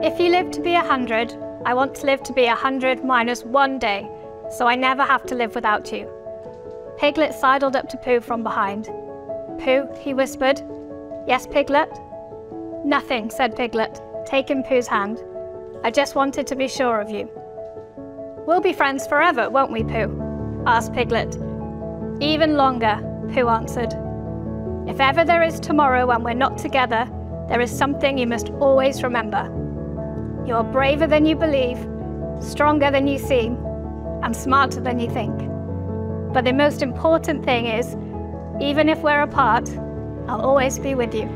If you live to be 100, I want to live to be 100 minus 1 day, so I never have to live without you. Piglet sidled up to Pooh from behind. Pooh, he whispered. Yes, Piglet? Nothing, said Piglet, taking Pooh's hand. I just wanted to be sure of you. We'll be friends forever, won't we, Pooh? Asked Piglet. Even longer, Pooh answered. If ever there is tomorrow when we're not together, there is something you must always remember. You're braver than you believe, stronger than you seem, and smarter than you think. But the most important thing is, even if we're apart, I'll always be with you.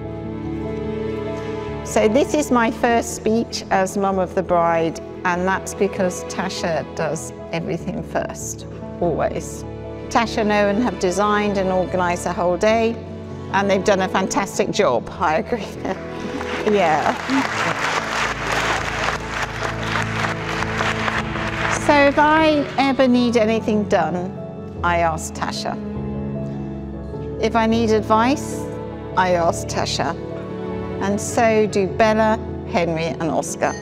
So this is my first speech as mum of the bride, and that's because Tasha does everything first, always. Tasha and Owen have designed and organised the whole day, and they've done a fantastic job, I agree. Yeah. So if I ever need anything done, I ask Tasha. If I need advice, I ask Tasha. And so do Bella, Henry and Oscar.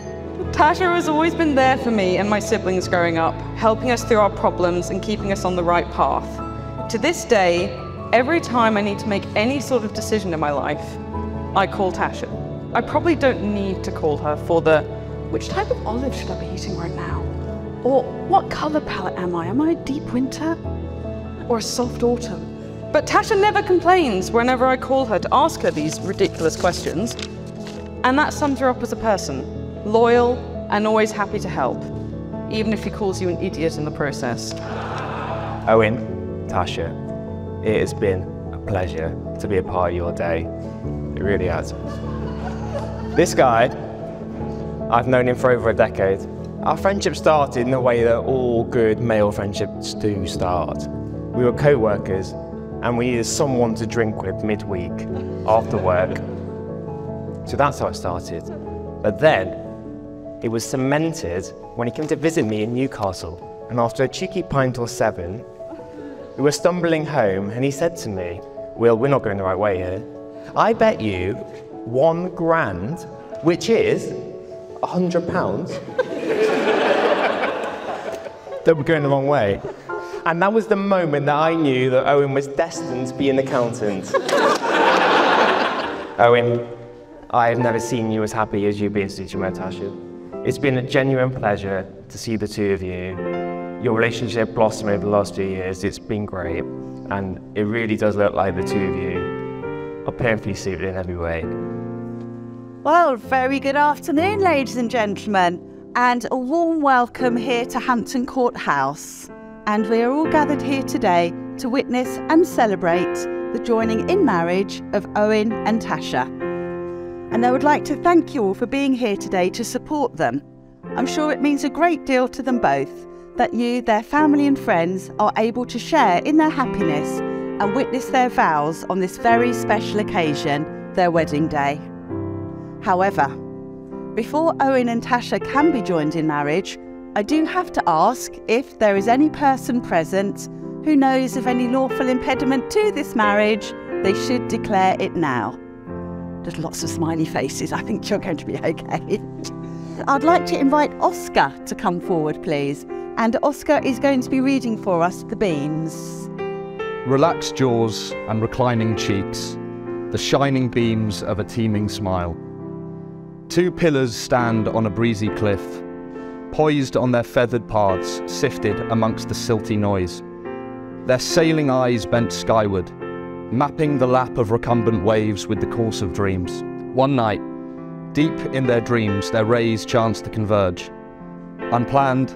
Tasha has always been there for me and my siblings growing up, helping us through our problems and keeping us on the right path. To this day, every time I need to make any sort of decision in my life, I call Tasha. I probably don't need to call her for the, which type of olive should I be eating right now? Or what colour palette am I? Am I a deep winter or a soft autumn? But Tasha never complains whenever I call her to ask her these ridiculous questions. And that sums her up as a person, loyal and always happy to help, even if she calls you an idiot in the process. Owen, Tasha, it has been a pleasure to be a part of your day. It really has. This guy, I've known him for over a decade. Our friendship started in the way that all good male friendships do start. We were co-workers and we needed someone to drink with midweek after work. So that's how it started. But then it was cemented when he came to visit me in Newcastle. And after a cheeky pint or 7, we were stumbling home and he said to me, Will, we're not going the right way here. I bet you £1 grand, which is £100, that we're going the wrong way. And that was the moment that I knew that Owen was destined to be an accountant. Owen, I have never seen you as happy as you've been since you met Natasha. It's been a genuine pleasure to see the two of you. Your relationship blossomed over the last 2 years. It's been great. And it really does look like the two of you are perfectly suited in every way. Well, very good afternoon, ladies and gentlemen, and a warm welcome here to Hampton Court House. And we are all gathered here today to witness and celebrate the joining in marriage of Owen and Tasha. And I would like to thank you all for being here today to support them. I'm sure it means a great deal to them both that you, their family and friends, are able to share in their happiness and witness their vows on this very special occasion, their wedding day. However, before Owen and Tasha can be joined in marriage, I do have to ask if there is any person present who knows of any lawful impediment to this marriage. They should declare it now. There's lots of smiley faces. I think you're going to be okay. I'd like to invite Oscar to come forward, please. And Oscar is going to be reading for us the beams. Relaxed jaws and reclining cheeks, the shining beams of a teeming smile. 2 pillars stand on a breezy cliff, poised on their feathered paths, sifted amongst the silty noise. Their sailing eyes bent skyward, mapping the lap of recumbent waves with the course of dreams. One night, deep in their dreams, their rays chanced to converge. Unplanned,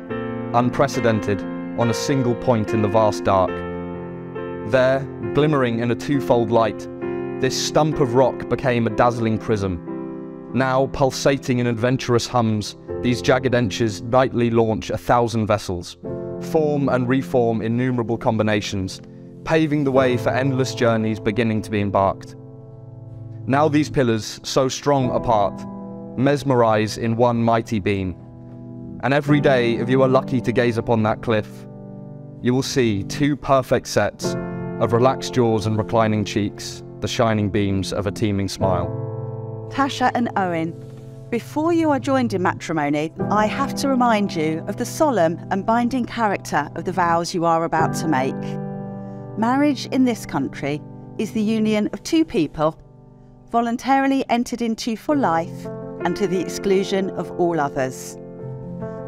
unprecedented, on a single point in the vast dark. There, glimmering in a twofold light, this stump of rock became a dazzling prism. Now, pulsating in adventurous hums, these jagged edges nightly launch 1,000 vessels, form and reform innumerable combinations, paving the way for endless journeys beginning to be embarked. Now these pillars, so strong apart, mesmerize in one mighty beam. And every day, if you are lucky to gaze upon that cliff, you will see 2 perfect sets of relaxed jaws and reclining cheeks, the shining beams of a teeming smile. Tasha and Owen, Before you are joined in matrimony, I have to remind you of the solemn and binding character of the vows you are about to make. Marriage in this country is the union of two people, voluntarily entered into for life and to the exclusion of all others.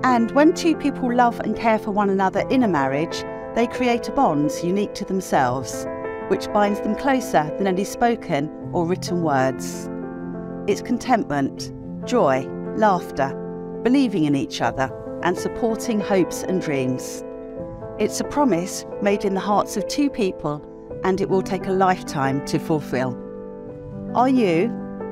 And when two people love and care for one another in a marriage, they create a bond unique to themselves, which binds them closer than any spoken or written words. It's contentment, joy, laughter, believing in each other, and supporting hopes and dreams. It's a promise made in the hearts of two people, and it will take a lifetime to fulfil. Are you,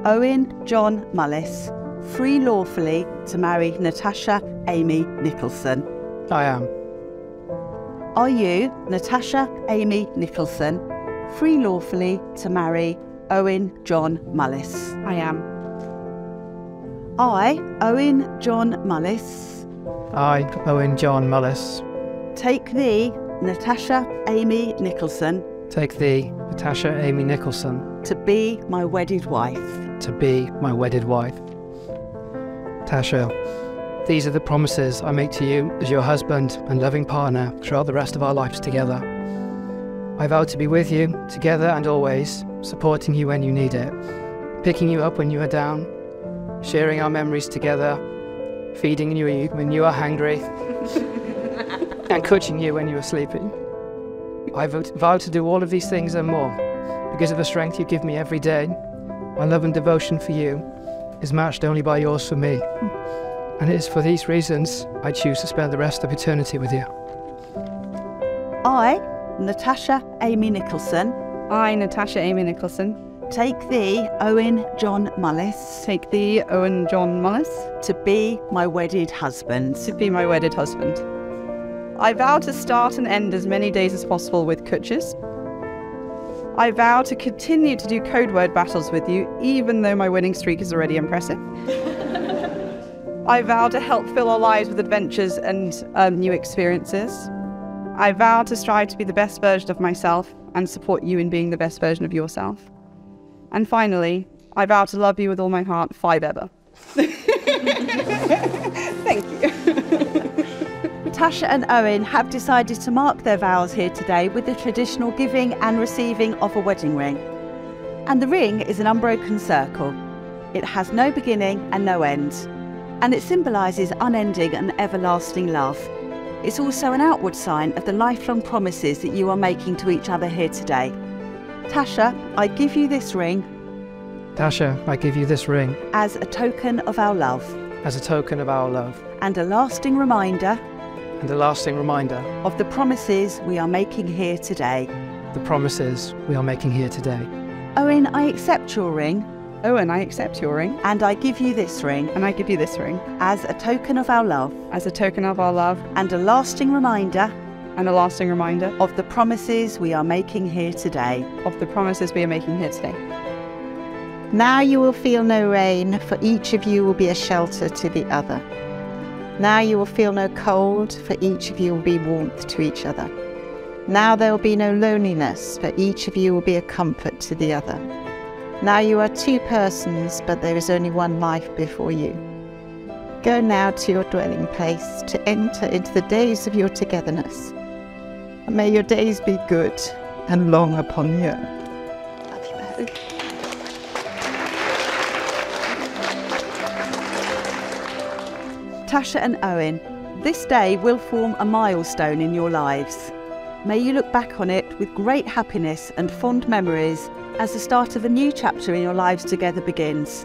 Owen John Mullis, free lawfully to marry Natasha Amy Nicholson? I am. Are you, Natasha Amy Nicholson, free lawfully to marry Owen John Mullis? I am. I, Owen John Mullis, I, Owen John Mullis, take thee, Natasha Amy Nicholson, take thee, Natasha Amy Nicholson, to be my wedded wife. to be my wedded wife. Tasha, these are the promises I make to you as your husband and loving partner throughout the rest of our lives together. I vow to be with you, together and always, supporting you when you need it, picking you up when you are down, sharing our memories together, feeding you when you are hungry, and coaching you when you are sleeping. I vow to do all of these things and more, because of the strength you give me every day. My love and devotion for you is matched only by yours for me. And it is for these reasons I choose to spend the rest of eternity with you. I, Natasha Amy Nicholson, I, Natasha Amy Nicholson, take thee, Owen John Mullis, take thee, Owen John Mullis, to be my wedded husband. to be my wedded husband. I vow to start and end as many days as possible with Kutches. I vow to continue to do code word battles with you, even though my winning streak is already impressive. I vow to help fill our lives with adventures and new experiences. I vow to strive to be the best version of myself and support you in being the best version of yourself. And finally, I vow to love you with all my heart, five ever. Thank you. Natasha and Owen have decided to mark their vows here today with the traditional giving and receiving of a wedding ring. And the ring is an unbroken circle. It has no beginning and no end. And it symbolises unending and everlasting love. It's also an outward sign of the lifelong promises that you are making to each other here today. Tasha, I give you this ring Tasha, I give you this ring as a token of our love as a token of our love and a lasting reminder and a lasting reminder of the promises we are making here today. the promises we are making here today. Owen, I accept your ring Owen, I accept your ring, and I give you this ring and I give you this ring as a token of our love as a token of our love and a lasting reminder and a lasting reminder of the promises we are making here today. of the promises we are making here today. Now you will feel no rain, for each of you will be a shelter to the other. Now you will feel no cold, for each of you will be warmth to each other. Now there will be no loneliness, for each of you will be a comfort to the other. Now you are two persons, but there is only one life before you. Go now to your dwelling place to enter into the days of your togetherness. And may your days be good and long upon the earth. Love you both. Tasha and Owen, this day will form a milestone in your lives. May you look back on it with great happiness and fond memories as the start of a new chapter in your lives together begins.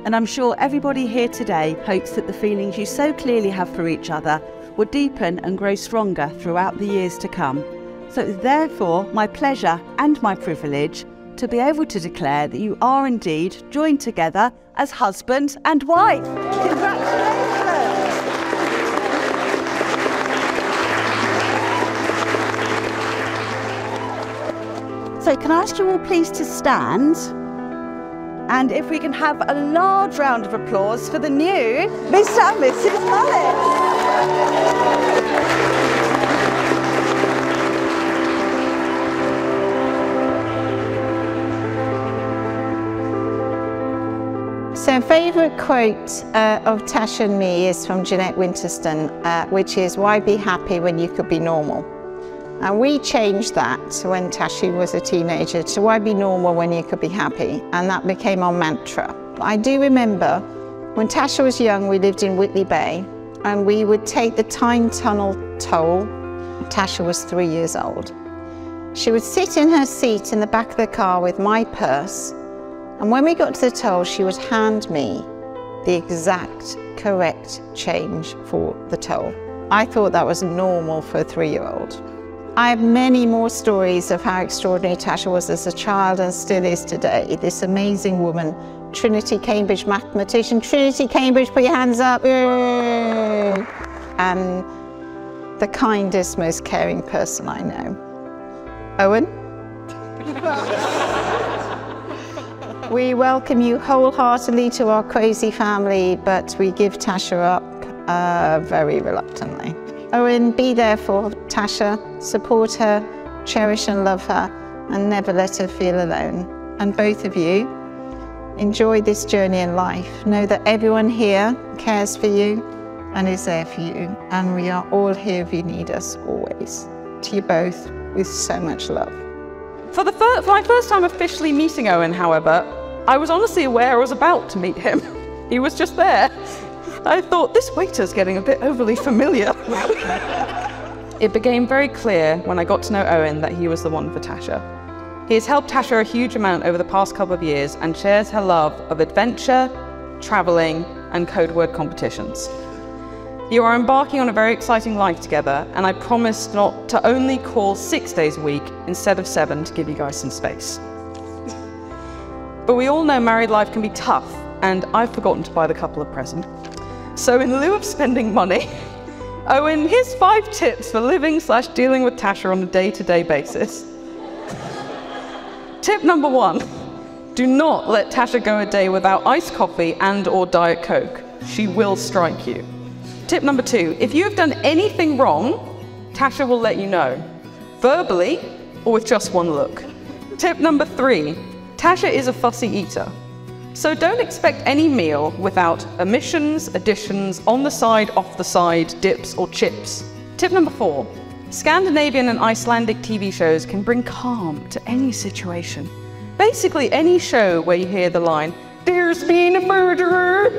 And I'm sure everybody here today hopes that the feelings you so clearly have for each other will deepen and grow stronger throughout the years to come. So it's therefore my pleasure and my privilege to be able to declare that you are indeed joined together as husband and wife. Congratulations! So can I ask you all please to stand? And if we can have a large round of applause for the new Mr. and Mrs. Mullis. So favourite quote of Tasha and me is from Jeanette Winterston, which is, "Why be happy when you could be normal?" And we changed that when Tasha was a teenager to "Why be normal when you could be happy?" And that became our mantra. I do remember when Tasha was young, we lived in Whitley Bay, and we would take the Tyne Tunnel toll. Tasha was 3 years old. She would sit in her seat in the back of the car with my purse, and when we got to the toll, she would hand me the exact correct change for the toll. I thought that was normal for a 3-year-old. I have many more stories of how extraordinary Tasha was as a child and still is today. This amazing woman, Trinity Cambridge mathematician. Trinity Cambridge, put your hands up. Yay! And the kindest, most caring person I know. Owen? We welcome you wholeheartedly to our crazy family, but we give Tasha up very reluctantly. Owen, be there for Tasha, support her, cherish and love her, and never let her feel alone. And both of you, enjoy this journey in life. Know that everyone here cares for you and is there for you, and we are all here if you need us always. To you both, with so much love. For my first time officially meeting Owen, however, I was honestly aware I was about to meet him. He was just there. I thought, this waiter's getting a bit overly familiar. It became very clear when I got to know Owen that he was the one for Tasha. He has helped Tasha a huge amount over the past couple of years and shares her love of adventure, travelling, and code word competitions. You are embarking on a very exciting life together, and I promise not to only call 6 days a week instead of 7 to give you guys some space. But we all know married life can be tough, and I've forgotten to buy the couple a present. So in lieu of spending money, Owen, here's 5 tips for living/dealing with Tasha on a day-to-day basis. Tip number 1, do not let Tasha go a day without iced coffee and/or Diet Coke. She will strike you. Tip number 2, if you have done anything wrong, Tasha will let you know, verbally or with just one look. Tip number 3, Tasha is a fussy eater. So don't expect any meal without omissions, additions, on the side, off the side, dips or chips. Tip number 4, Scandinavian and Icelandic TV shows can bring calm to any situation. Basically any show where you hear the line, "There's been a murderer."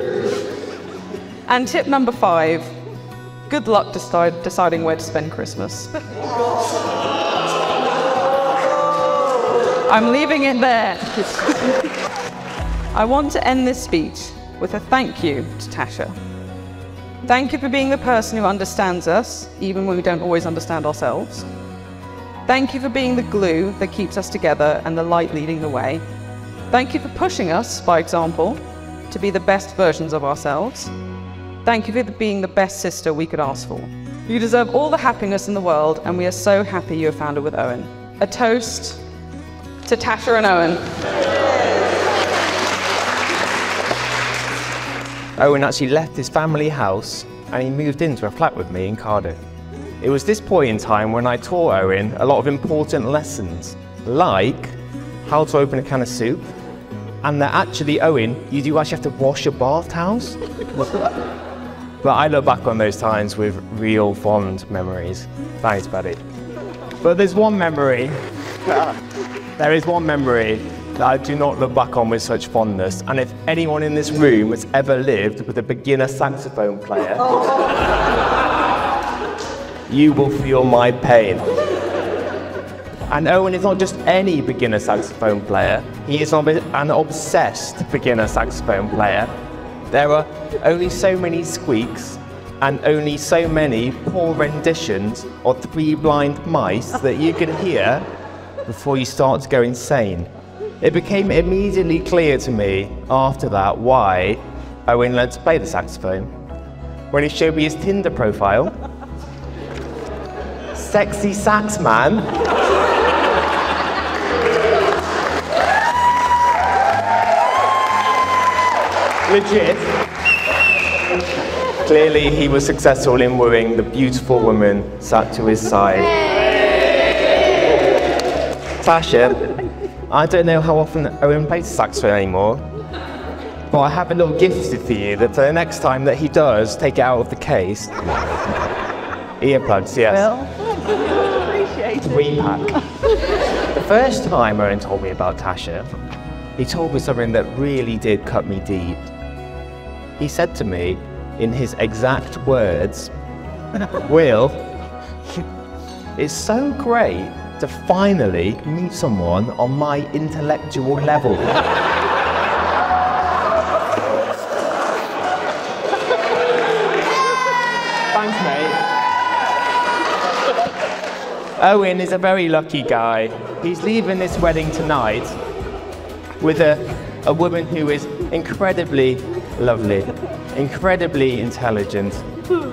And tip number 5, good luck deciding where to spend Christmas. I'm leaving it there. I want to end this speech with a thank you to Tasha. Thank you for being the person who understands us, even when we don't always understand ourselves. Thank you for being the glue that keeps us together and the light leading the way. Thank you for pushing us, by example, to be the best versions of ourselves. Thank you for being the best sister we could ask for. You deserve all the happiness in the world, and we are so happy you have found it with Owen. A toast to Tasha and Owen. Owen actually left his family house and he moved into a flat with me in Cardiff. It was this point in time when I taught Owen a lot of important lessons, like how to open a can of soup, and that actually, Owen, you do actually have to wash your bath towels. But I look back on those times with real fond memories. Thanks, buddy. But there's one memory, there is one memory that I do not look back on with such fondness, and if anyone in this room has ever lived with a beginner saxophone player, you will feel my pain. And Owen is not just any beginner saxophone player, he is an obsessed beginner saxophone player. There are only so many squeaks and only so many poor renditions of Three Blind Mice that you can hear before you start to go insane. It became immediately clear to me after that why Owen learned to play the saxophone. When he showed me his Tinder profile, sexy sax man. Legit. Clearly he was successful in wooing the beautiful woman sat to his side. Tasha, I don't know how often Owen plays the saxophone anymore, But I have a little gift for you that for the next time that he does take it out of the case. Earplugs, yes. Well, appreciate it. 3-pack. The first time Owen told me about Tasha, he told me something that really did cut me deep. He said to me, in his exact words, Will, it's so great to finally meet someone on my intellectual level. Thanks, mate. Owen is a very lucky guy. He's leaving this wedding tonight with a woman who is incredibly lovely, incredibly intelligent,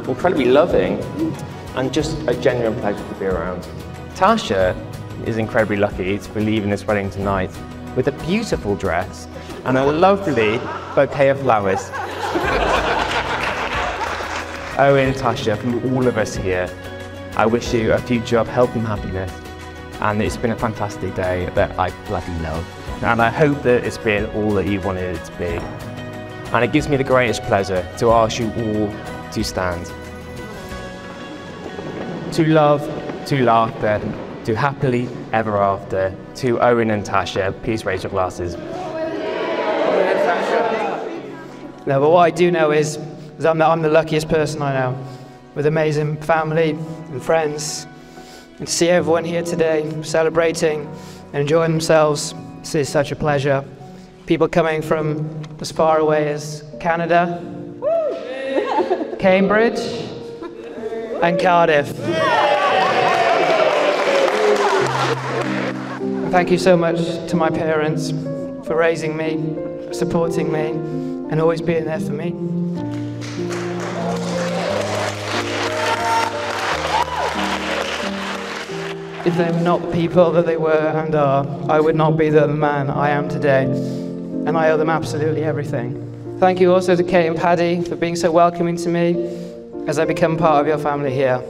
incredibly loving, and just a genuine pleasure to be around. Tasha is incredibly lucky to be leaving this wedding tonight with a beautiful dress and a lovely bouquet of flowers. Owen and Tasha, from all of us here, I wish you a future of health and happiness. And it's been a fantastic day that I bloody love. And I hope that it's been all that you wanted it to be. And it gives me the greatest pleasure to ask you all to stand. To love, to laughter, to happily ever after, to Owen and Tasha, please raise your glasses. No, but what I do know is I'm the luckiest person I know, with amazing family and friends. And to see everyone here today celebrating and enjoying themselves, this is such a pleasure. People coming from as far away as Canada, Cambridge, and Cardiff. Thank you so much to my parents for raising me, supporting me, and always being there for me. If they were not the people that they were and are, I would not be the man I am today, and I owe them absolutely everything. Thank you also to Kate and Paddy for being so welcoming to me as I become part of your family here.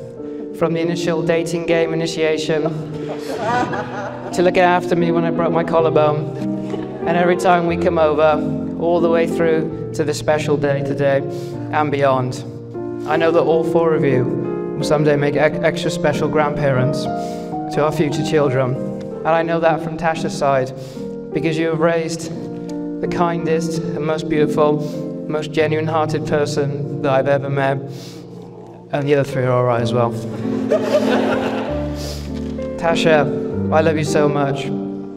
From the initial dating game initiation, to looking after me when I broke my collarbone, and every time we come over, all the way through to this special day today and beyond. I know that all 4 of you will someday make extra special grandparents to our future children. And I know that from Tasha's side, because you have raised the kindest and most beautiful, most genuine-hearted person that I've ever met. And the other 3 are all right as well. Tasha, I love you so much.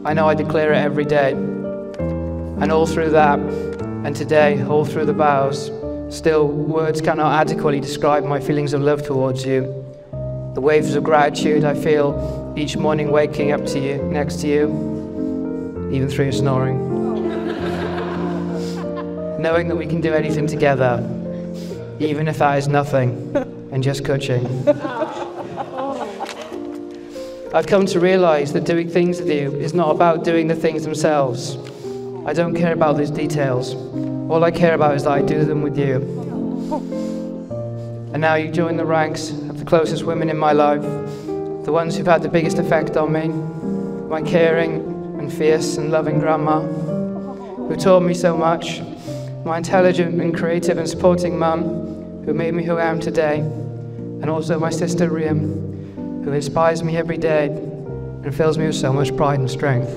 I know I declare it every day. And all through that, and today, all through the vows, still words cannot adequately describe my feelings of love towards you. The waves of gratitude I feel each morning waking up to you, next to you, even through your snoring. Knowing that we can do anything together, even if that is nothing, and just coaching. I've come to realize that doing things with you is not about doing the things themselves. I don't care about those details. All I care about is that I do them with you. And now you join the ranks of the closest women in my life, the ones who've had the biggest effect on me, my caring and fierce and loving grandma, who taught me so much, my intelligent and creative and supporting mum, who made me who I am today, and also my sister Riam, who inspires me every day and fills me with so much pride and strength.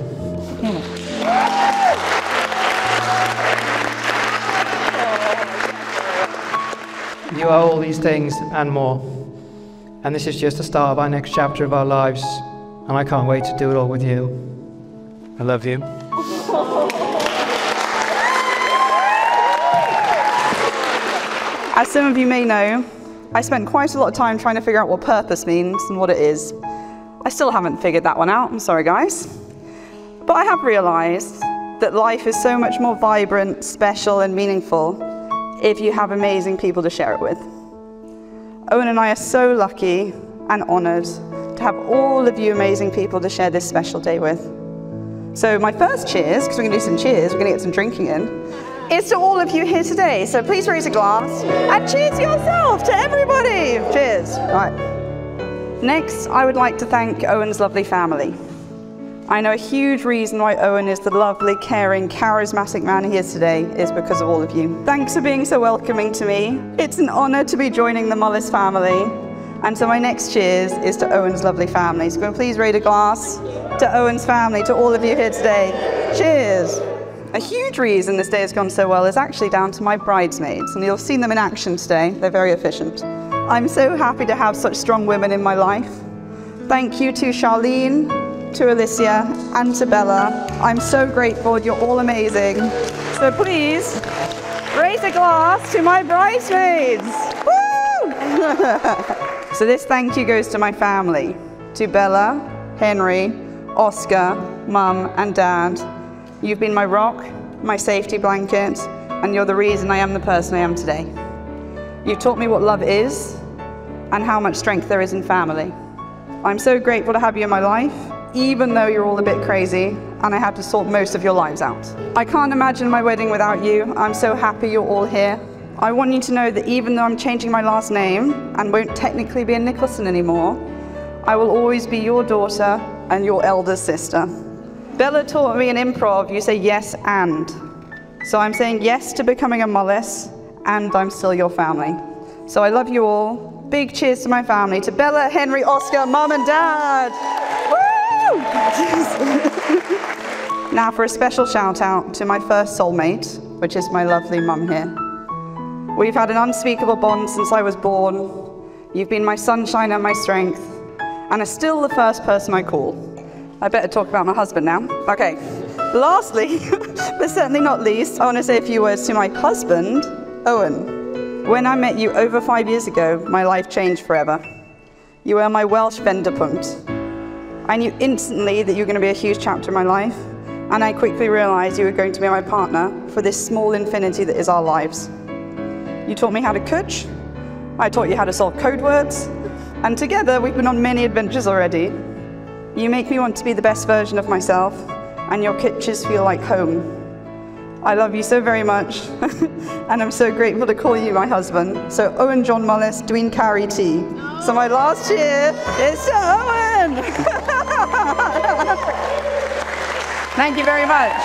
You are all these things and more. And this is just the start of our next chapter of our lives. And I can't wait to do it all with you. I love you. As some of you may know, I spent quite a lot of time trying to figure out what purpose means and what it is. I still haven't figured that one out, I'm sorry guys. But I have realised that life is so much more vibrant, special and meaningful if you have amazing people to share it with. Owen and I are so lucky and honoured to have all of you amazing people to share this special day with. So my first cheers, because we're going to do some cheers, we're going to get some drinking in, is to all of you here today. So please raise a glass and cheers yourself to everybody. Cheers. Right. Next, I would like to thank Owen's lovely family. I know a huge reason why Owen is the lovely, caring, charismatic man he is today is because of all of you. Thanks for being so welcoming to me. It's an honour to be joining the Mullis family. And so my next cheers is to Owen's lovely family. So can we please raise a glass to Owen's family, to all of you here today. Cheers. A huge reason this day has gone so well is actually down to my bridesmaids, and you'll have seen them in action today. They're very efficient. I'm so happy to have such strong women in my life. Thank you to Charlene, to Alicia, and to Bella. I'm so grateful, you're all amazing. So please, raise a glass to my bridesmaids. Woo! So this thank you goes to my family, to Bella, Henry, Oscar, Mum, and Dad. You've been my rock, my safety blanket, and you're the reason I am the person I am today. You've taught me what love is and how much strength there is in family. I'm so grateful to have you in my life, even though you're all a bit crazy and I had to sort most of your lives out. I can't imagine my wedding without you. I'm so happy you're all here. I want you to know that even though I'm changing my last name and won't technically be a Nicholson anymore, I will always be your daughter and your elder sister. Bella taught me in improv, you say yes and. So I'm saying yes to becoming a Mullis, and I'm still your family. So I love you all. Big cheers to my family, to Bella, Henry, Oscar, Mum and Dad. Woo! Now for a special shout out to my first soulmate, which is my lovely mum here. We've had an unspeakable bond since I was born. You've been my sunshine and my strength, and are still the first person I call. I better talk about my husband now. Okay, lastly, but certainly not least, I want to say a few words to my husband, Owen. When I met you over 5 years ago, my life changed forever. You were my Welsh venderpunt. I knew instantly that you were going to be a huge chapter in my life, and I quickly realized you were going to be my partner for this small infinity that is our lives. You taught me how to coach, I taught you how to solve code words, and together we've been on many adventures already. You make me want to be the best version of myself, and your kitchens feel like home. I love you so very much, and I'm so grateful to call you my husband. So Owen John Mullis, Dwayne Carey T. So my last cheer is to Owen! Thank you very much.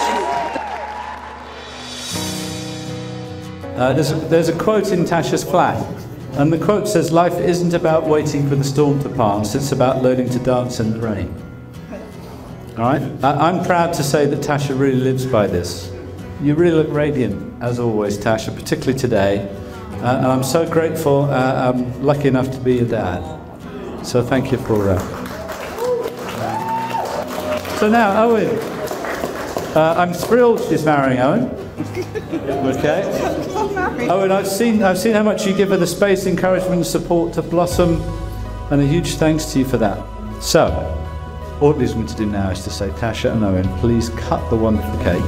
There's a quote in Tasha's flag, and the quote says, "Life isn't about waiting for the storm to pass, it's about learning to dance in the rain." All right? I'm proud to say that Tasha really lives by this. You really look radiant, as always, Tasha, particularly today. And I'm so grateful, I'm lucky enough to be your dad. So thank you for that. So now, Owen. I'm thrilled she's marrying Owen. Okay. Owen, I've seen how much you give her the space, encouragement, and support to blossom, and a huge thanks to you for that. So, all it leaves me to do now is to say, Tasha and Owen, please cut the wonderful cake.